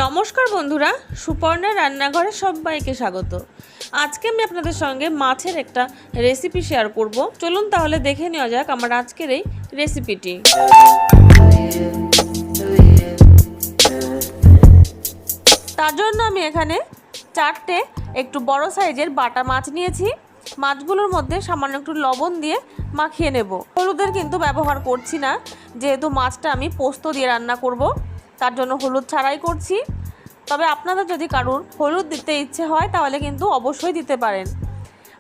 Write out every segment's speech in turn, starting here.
নমস্কার বন্ধুরা, সুপর্ণা রান্নাঘরে সবাইকে স্বাগত। আজকে আমি আপনাদের সঙ্গে মাছের একটা রেসিপি শেয়ার করব। চলুন তাহলে দেখে নেওয়া যাক আমার আজকের এই রেসিপিটি। তার জন্য আমি এখানে 4টে একটু বড় সাইজের বাটা মাছ নিয়েছি। মাছগুলোর মধ্যে সামান্য একটু লবণ দিয়ে মাখিয়ে নেব। হলুদের কিন্তু ব্যবহার করছি না, যেহেতু মাছটা আমি পোস্ত দিয়ে রান্না করব, তার জন্য হলুদ ছাড়াই করছি। তবে আপনাদের যদি কারোর হলুদ দিতে ইচ্ছে হয় তাহলে কিন্তু অবশ্যই দিতে পারেন।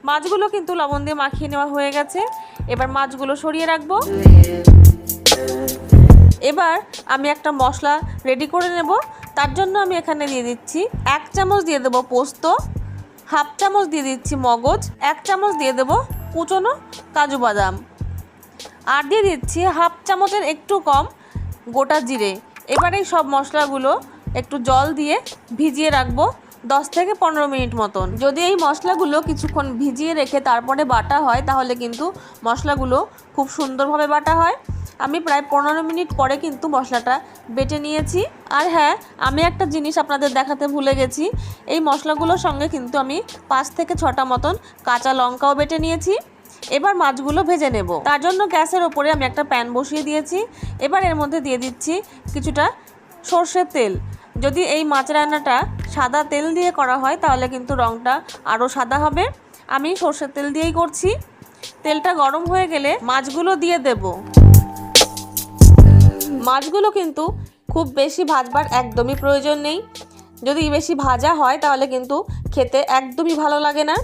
মাছগুলো কিন্তু লবণ দিয়ে মাখিয়ে নেওয়া হয়ে গেছে। এবার মাছগুলো সরিয়ে রাখবো। এবার আমি একটা মশলা রেডি করে নেব। তার জন্য আমি এখানে দিয়ে দিচ্ছি 1 চামচ দিয়ে দেবো পোস্ত, 1/2 চামচ দিয়ে দিচ্ছি মগজ, 1 চামচ দিয়ে দেবো কুচনো কাজু বাদাম, আর দিয়ে দিচ্ছি 1/2 চামচের একটু কম গোটা জিরে। এবার এই সব মশলাগুলো একটু জল দিয়ে ভিজিয়ে রাখবো 10 থেকে 15 মিনিট মতন। যদি এই মশলাগুলো কিছুক্ষণ ভিজিয়ে রেখে তারপরে বাটা হয় তাহলে কিন্তু মশলাগুলো খুব সুন্দরভাবে বাটা হয়। আমি প্রায় 15 মিনিট পরে কিন্তু মশলাটা বেটে নিয়েছি। আর হ্যাঁ, আমি একটা জিনিস আপনাদের দেখাতে ভুলে গেছি। এই মশলাগুলোর সঙ্গে কিন্তু আমি 5 থেকে 6টা মতন কাঁচা লঙ্কাও বেটে নিয়েছি। এবার মাছগুলো ভেজে নেব। তার জন্য গ্যাসের ওপরে আমি একটা প্যান বসিয়ে দিয়েছি। এবার এর মধ্যে দিয়ে দিচ্ছি কিছুটা সর্ষের তেল। যদি এই মাছ রান্নাটা সাদা তেল দিয়ে করা হয় তাহলে কিন্তু রঙটা আরও সাদা হবে। আমি সর্ষের তেল দিয়েই করছি। তেলটা গরম হয়ে গেলে মাছগুলো দিয়ে দেব। মাছগুলো কিন্তু খুব বেশি ভাজবার একদমই প্রয়োজন নেই। যদি বেশি ভাজা হয় তাহলে কিন্তু খেতে একদমই ভালো লাগে না।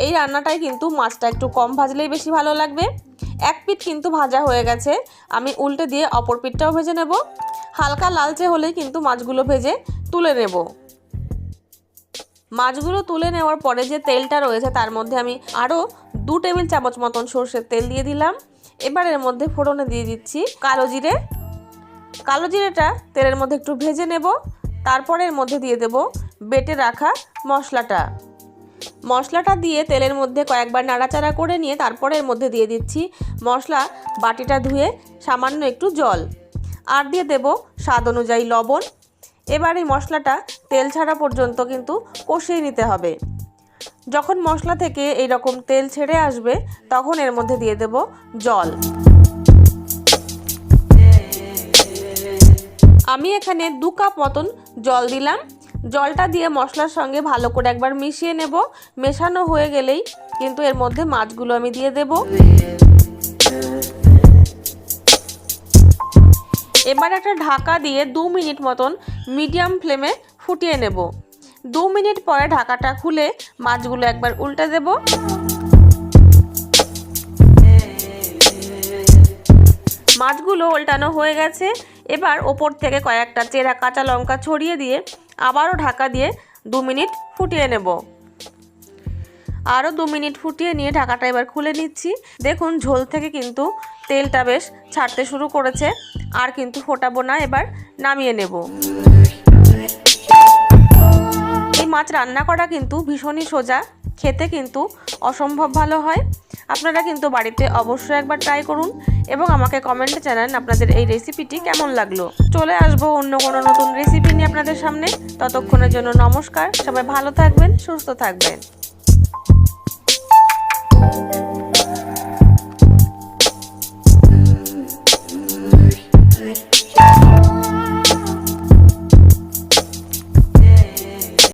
এই রান্নাটাই কিন্তু মাছটা একটু কম ভাজলেই বেশি ভালো লাগবে। এক পিঠ কিন্তু ভাজা হয়ে গেছে, আমি উল্টে দিয়ে অপর পিঠটাও ভেজে নেব। হালকা লালচে হলেই কিন্তু মাছগুলো ভেজে তুলে নেব। মাছগুলো তুলে নেওয়ার পরে যে তেলটা রয়েছে তার মধ্যে আমি আরও 2 টেবিল চামচ মতন সর্ষের তেল দিয়ে দিলাম। এবার এর মধ্যে ফোড়নে দিয়ে দিচ্ছি কালো জিরে। কালো জিরেটা তেলের মধ্যে একটু ভেজে নেব। তারপরে এর মধ্যে দিয়ে দেব বেটে রাখা মশলাটা দিয়ে তেলের মধ্যে কয়েকবার নাড়াচাড়া করে নিয়ে তারপরে এর মধ্যে দিয়ে দিচ্ছি মশলা বাটিটা ধুয়ে সামান্য একটু জল, আর দিয়ে দেব স্বাদ অনুযায়ী লবণ। এবার এই মশলাটা তেল ছাড়া পর্যন্ত কিন্তু কষিয়ে নিতে হবে। যখন মশলা থেকে এই রকম তেল ছেড়ে আসবে তখন এর মধ্যে দিয়ে দেব জল। আমি এখানে 2 কাপ মতন জল দিলাম। জলটা দিয়ে মশলার সঙ্গে ভালো করে একবার মিশিয়ে নেব। মেশানো হয়ে গেলেই কিন্তু এর মধ্যে মাছগুলো আমি দিয়ে দেব। এবার একটা ঢাকা দিয়ে 2 মিনিট মতন মিডিয়াম ফ্লেমে ফুটিয়ে নেব। 2 মিনিট পরে ঢাকাটা খুলে মাছগুলো একবার উল্টে দেব। মাছগুলো উল্টানো হয়ে গেছে। এবার ওপর থেকে কয়েকটা চেরা কাঁচা লঙ্কা ছড়িয়ে দিয়ে আবারও ঢাকা দিয়ে 2 মিনিট ফুটিয়ে নেব। আরও 2 মিনিট ফুটিয়ে নিয়ে ঢাকাটা এবার খুলে নিচ্ছি। দেখুন ঝোল থেকে কিন্তু তেলটা বেশ ছাড়তে শুরু করেছে। আর কিন্তু ফোটাবো না, এবার নামিয়ে নেব। এই মাছ রান্না করা কিন্তু ভীষণই সোজা, খেতে কিন্তু অসম্ভব ভালো হয়। আপনারা কিন্তু বাড়িতে অবশ্যই একবার ট্রাই করুন এবং আমাকে কমেন্টে জানান আপনাদের এই রেসিপিটি কেমন লাগলো। চলে আসবো অন্য কোনো নতুন রেসিপি নিয়ে আপনাদের সামনে। ততক্ষণের জন্য নমস্কার। সবাই ভালো থাকবেন, সুস্থ থাকবেন।